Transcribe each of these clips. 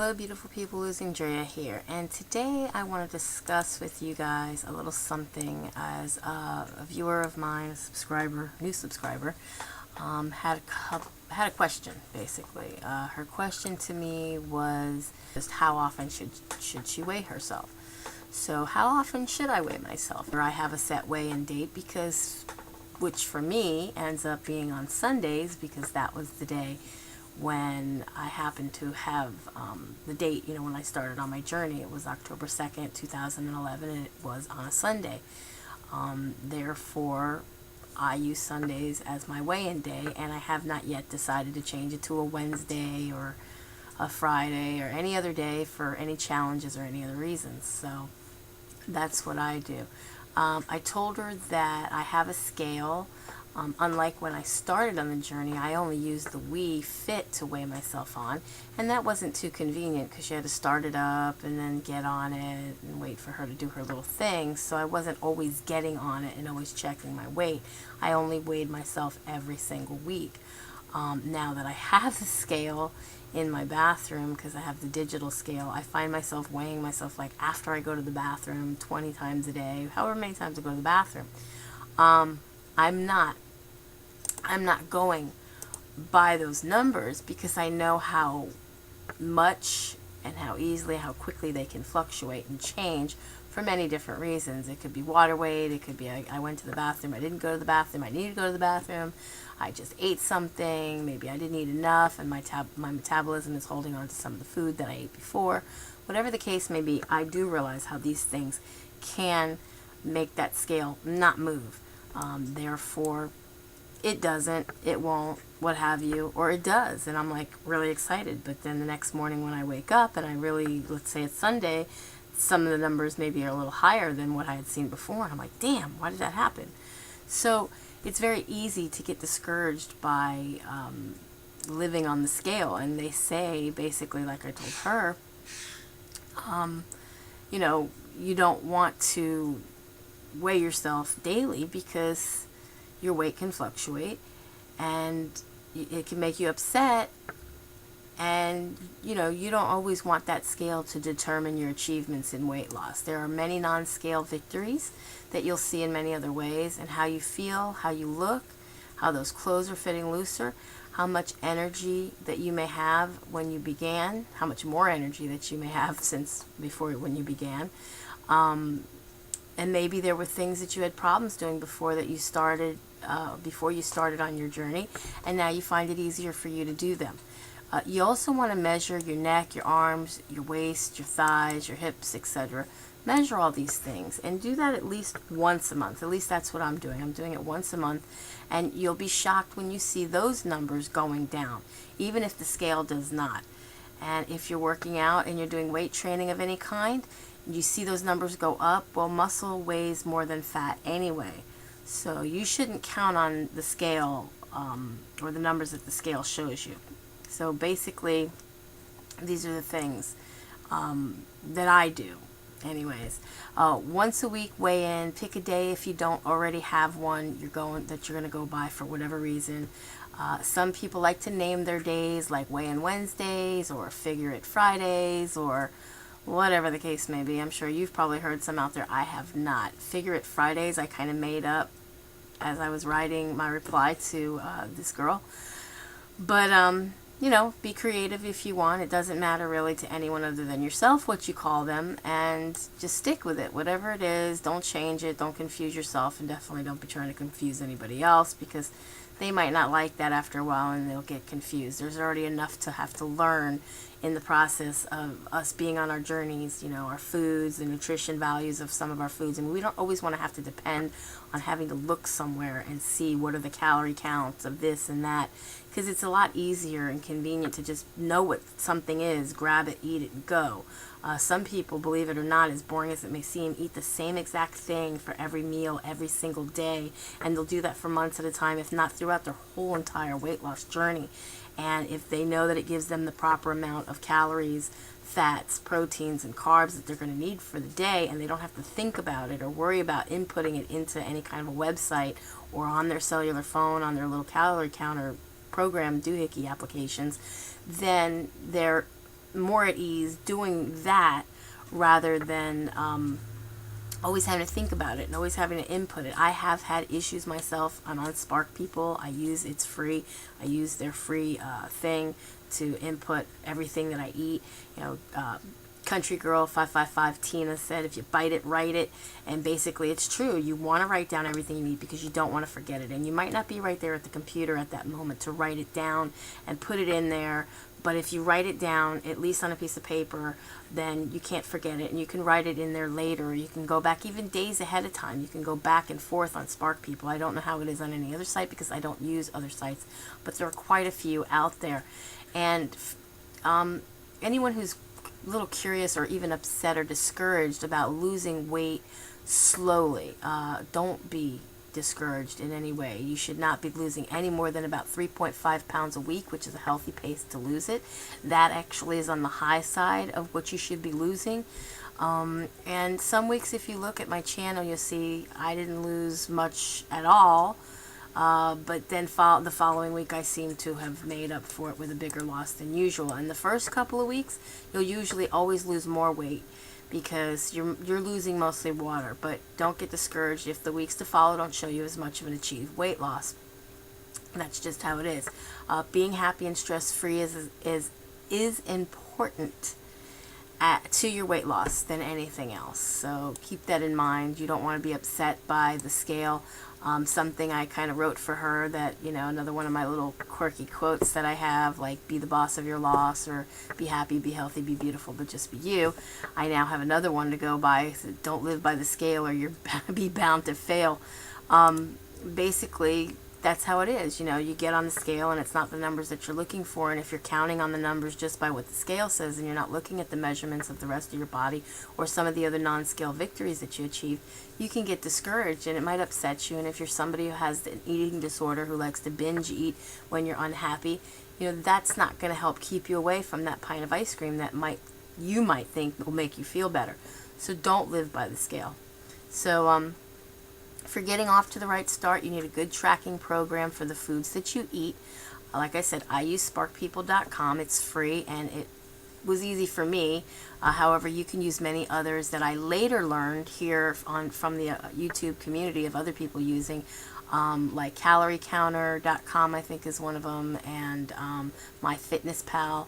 Hello beautiful people, LosingDrea here, and today I want to discuss with you guys a little something as a viewer of mine, a subscriber, new subscriber, had a question basically. Her question to me was just how often should she weigh herself. So how often should I weigh myself? Or I have a set weigh-in date which for me ends up being on Sundays because that was the day when I happened to have the date, when I started on my journey. It was October 2nd, 2011, and it was on a Sunday. Therefore, I use Sundays as my weigh-in day, and I have not yet decided to change it to a Wednesday or a Friday or any other day for any challenges or any other reasons. So that's what I do. I told her that I have a scale. Unlike when I started on the journey, I only used the Wii Fit to weigh myself on, and that wasn't too convenient because you had to start it up and then get on it and wait for her to do her little thing, so I wasn't always getting on it and always checking my weight. I only weighed myself every single week. Now that I have the scale in my bathroom, because I have the digital scale, I find myself weighing myself like after I go to the bathroom 20 times a day, however many times I go to the bathroom. I'm not going by those numbers because I know how much and how easily, how quickly they can fluctuate and change for many different reasons. It could be water weight, it could be I went to the bathroom, I didn't go to the bathroom, I needed to go to the bathroom, I just ate something, maybe I didn't eat enough and my metabolism is holding on to some of the food that I ate before. Whatever the case may be, I do realize how these things can make that scale not move. Therefore, it doesn't, it won't, what have you, or it does, and I'm like really excited. But then the next morning when I wake up and I really, let's say it's Sunday, some of the numbers maybe are a little higher than what I had seen before, and I'm like, damn, why did that happen? So it's very easy to get discouraged by living on the scale. And they say, basically, like I told her, you don't want to weigh yourself daily because your weight can fluctuate and it can make you upset, and you don't always want that scale to determine your achievements in weight loss. There are many non-scale victories that you'll see in many other ways, and how you feel, how you look, how those clothes are fitting looser, how much energy that you may have when you began, how much more energy that you may have since before when you began. And maybe there were things that you had problems doing before you started on your journey, and now you find it easier for you to do them. You also want to measure your neck, your arms, your waist, your thighs, your hips, etc. Measure all these things and do that at least once a month. At least that's what I'm doing. I'm doing it once a month, and you'll be shocked when you see those numbers going down, even if the scale does not. And if you're working out and you're doing weight training of any kind, you see those numbers go up, well, muscle weighs more than fat anyway. So you shouldn't count on the scale or the numbers that the scale shows you. So basically, these are the things that I do. Anyways, once a week weigh-in. Pick a day if you don't already have one you're going to go by for whatever reason. Some people like to name their days like weigh-in Wednesdays or figure it Fridays or whatever the case may be. I'm sure you've probably heard some out there. I have not. Figure it Fridays I kind of made up as I was writing my reply to this girl. But be creative if you want. It doesn't matter really to anyone other than yourself what you call them, and just stick with it. Whatever it is, don't change it, don't confuse yourself, and definitely don't be trying to confuse anybody else because they might not like that after a while and they'll get confused. There's already enough to have to learn in the process of us being on our journeys, our foods, the nutrition values of some of our foods. And we don't always want to have to depend on having to look somewhere and see what are the calorie counts of this and that, because it's a lot easier and convenient to just know what something is, grab it, eat it, and go. Some people, believe it or not, as boring as it may seem, eat the same exact thing for every meal every single day, and they'll do that for months at a time, if not throughout their whole entire weight loss journey. And if they know that it gives them the proper amount of calories, fats, proteins, and carbs that they're going to need for the day, and they don't have to think about it or worry about inputting it into any kind of a website or on their cellular phone, on their little calorie counter program doohickey applications, then they're more at ease doing that rather than always having to think about it and always having to input it. I have had issues myself. I'm on Spark People. It's free. I use their free thing to input everything that I eat. Country Girl 555 Tina said, if you bite it, write it. And basically it's true. You want to write down everything you eat because you don't want to forget it. And you might not be right there at the computer at that moment to write it down and put it in there. But if you write it down, at least on a piece of paper, then you can't forget it. And you can write it in there later. You can go back even days ahead of time. You can go back and forth on Spark People. I don't know how it is on any other site because I don't use other sites. But there are quite a few out there. And anyone who's a little curious or even upset or discouraged about losing weight slowly, don't be discouraged in any way. You should not be losing any more than about 3.5 pounds a week, which is a healthy pace to lose it. That actually is on the high side of what you should be losing. And some weeks, if you look at my channel, you'll see I didn't lose much at all. But then the following week I seem to have made up for it with a bigger loss than usual. And the first couple of weeks, you'll usually always lose more weight because you're losing mostly water. But don't get discouraged if the weeks to follow don't show you as much of an achieved weight loss. That's just how it is. Being happy and stress-free is important to your weight loss than anything else. So keep that in mind. You don't want to be upset by the scale. Something I kind of wrote for her that, another one of my little quirky quotes that I have, like, be the boss of your loss, or be happy, be healthy, be beautiful, but just be you. I now have another one to go by. Don't live by the scale or you're be bound to fail. Basically, that's how it is. You get on the scale and it's not the numbers that you're looking for. And if you're counting on the numbers just by what the scale says and you're not looking at the measurements of the rest of your body or some of the other non-scale victories that you achieved, you can get discouraged and it might upset you. And if you're somebody who has an eating disorder, who likes to binge eat when you're unhappy, that's not going to help keep you away from that pint of ice cream that you might think will make you feel better. So don't live by the scale. So, for getting off to the right start, you need a good tracking program for the foods that you eat. Like I said, I use sparkpeople.com. It's free and it was easy for me. However, you can use many others that I later learned here from the YouTube community of other people using, like caloriecounter.com, I think is one of them, and MyFitnessPal,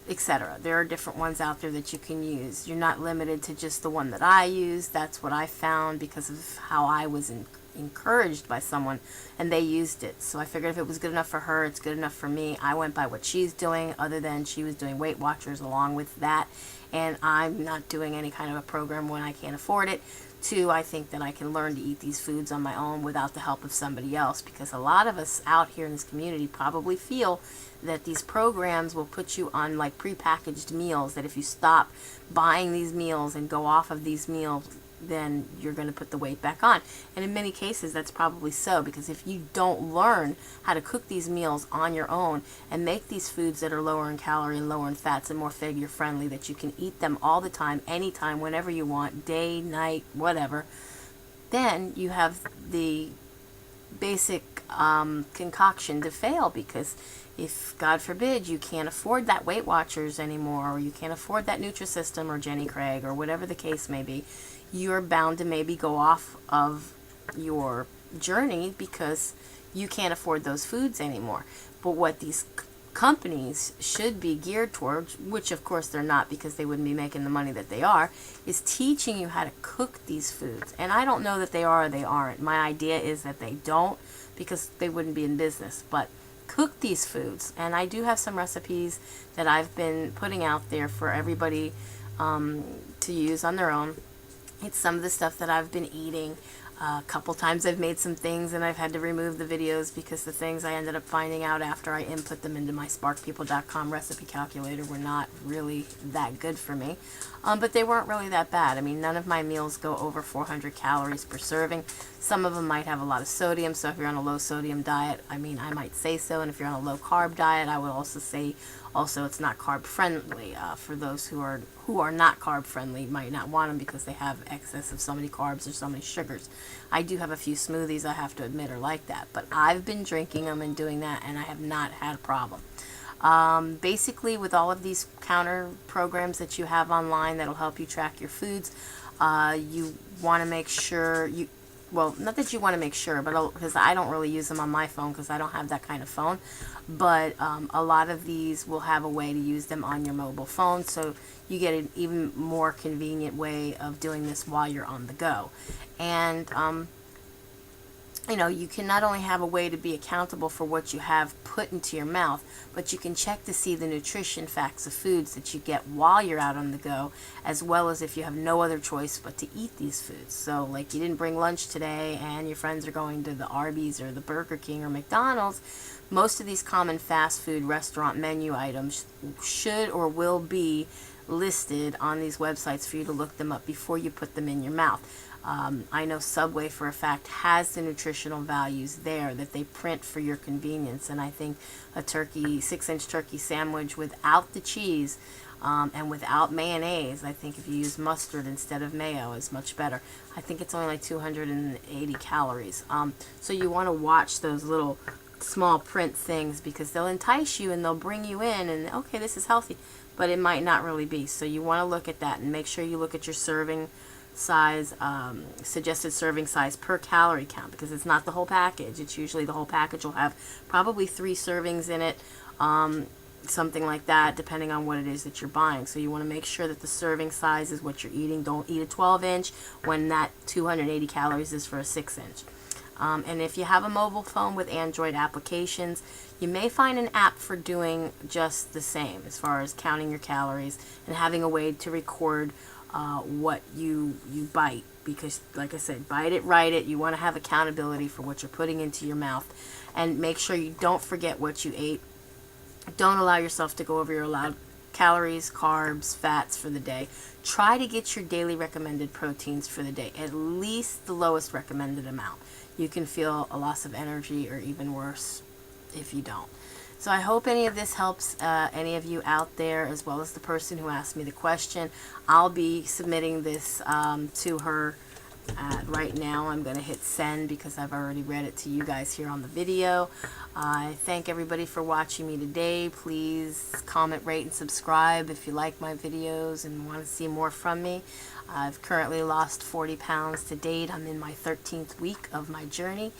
etc. There are different ones out there that you can use. You're not limited to just the one that I use. That's what I found because of how I was encouraged by someone and they used it. So I figured if it was good enough for her, it's good enough for me. I went by what she's doing, other than she was doing Weight Watchers along with that. And I'm not doing any kind of a program when I can't afford it. Two, I think that I can learn to eat these foods on my own without the help of somebody else, because a lot of us out here in this community probably feel that these programs will put you on like prepackaged meals, that if you stop buying these meals and go off of these meals, then you're going to put the weight back on. And in many cases that's probably so, because if you don't learn how to cook these meals on your own and make these foods that are lower in calorie and lower in fats and more figure friendly, that you can eat them all the time, anytime, whenever you want, day, night, whatever, then you have the basic concoction to fail. Because if, God forbid, you can't afford that Weight Watchers anymore, or you can't afford that Nutrisystem or Jenny Craig or whatever the case may be, you're bound to maybe go off of your journey because you can't afford those foods anymore. But what these companies should be geared towards, which of course they're not because they wouldn't be making the money that they are, is teaching you how to cook these foods. And I don't know that they are or they aren't. My idea is that they don't, because they wouldn't be in business. But cook these foods. And I do have some recipes that I've been putting out there for everybody to use on their own. It's some of the stuff that I've been eating. A couple times I've made some things and I've had to remove the videos because the things I ended up finding out after I input them into my sparkpeople.com recipe calculator were not really that good for me. But they weren't really that bad. I mean, none of my meals go over 400 calories per serving. Some of them might have a lot of sodium, so if you're on a low sodium diet, I might say so. And if you're on a low carb diet, I would also say it's not carb friendly. For those who are not carb friendly, might not want them because they have excess of so many carbs or so many sugars. I do have a few smoothies, I have to admit, are like that, but I've been drinking them and doing that, and I have not had a problem. Basically, with all of these counter programs that you have online that'll help you track your foods, you want to make sure you, well, not that you want to make sure, but because I don't really use them on my phone because I don't have that kind of phone, but a lot of these will have a way to use them on your mobile phone, so you get an even more convenient way of doing this while you're on the go. And you know, you can not only have a way to be accountable for what you have put into your mouth, but you can check to see the nutrition facts of foods that you get while you're out on the go, as well as if you have no other choice but to eat these foods. So, like, you didn't bring lunch today and your friends are going to the Arby's or the Burger King or McDonald's, most of these common fast food restaurant menu items should or will be listed on these websites for you to look them up before you put them in your mouth. I know Subway for a fact has the nutritional values there that they print for your convenience, and I think a 6-inch turkey sandwich without the cheese and without mayonnaise, I think if you use mustard instead of mayo, is much better. I think it's only like 280 calories. So you want to watch those little small print things because they'll entice you and they'll bring you in and, okay, this is healthy, but it might not really be. So you want to look at that and make sure you look at your serving size, suggested serving size per calorie count, because it's not the whole package. It's usually the whole package will have probably 3 servings in it, something like that, depending on what it is that you're buying. So you want to make sure that the serving size is what you're eating. Don't eat a 12-inch when that 280 calories is for a 6-inch. And if you have a mobile phone with Android applications, you may find an app for doing just the same as far as counting your calories and having a way to record what you bite, because like I said, bite it, write it. You want to have accountability for what you're putting into your mouth, and make sure you don't forget what you ate. Don't allow yourself to go over your allowed calories, carbs, fats for the day. Try to get your daily recommended proteins for the day, at least the lowest recommended amount. You can feel a loss of energy or even worse if you don't. So I hope any of this helps any of you out there, as well as the person who asked me the question. I'll be submitting this to her right now. I'm going to hit send because I've already read it to you guys here on the video. I thank everybody for watching me today. Please comment, rate, and subscribe if you like my videos and want to see more from me. I've currently lost 40 pounds to date. I'm in my 13th week of my journey.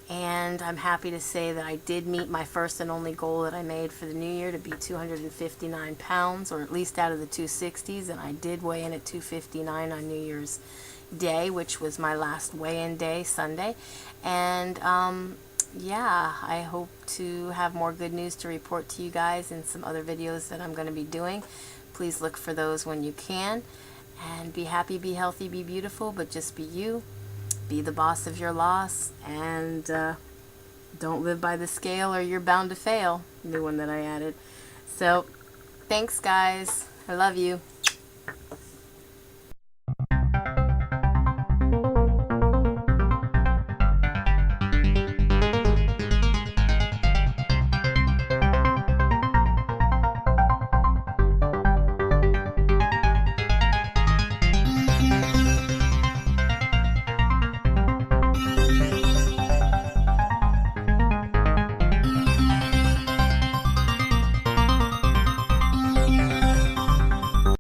And I'm happy to say that I did meet my first and only goal that I made for the new year, to be 259 pounds, or at least out of the 260s. And I did weigh in at 259 on New Year's Day, which was my last weigh-in day, Sunday. And yeah, I hope to have more good news to report to you guys in some other videos that I'm going to be doing. Please look for those when you can. And be happy, be healthy, be beautiful, but just be you. Be the boss of your loss, and don't live by the scale or you're bound to fail. New one that I added. So, thanks guys. I love you.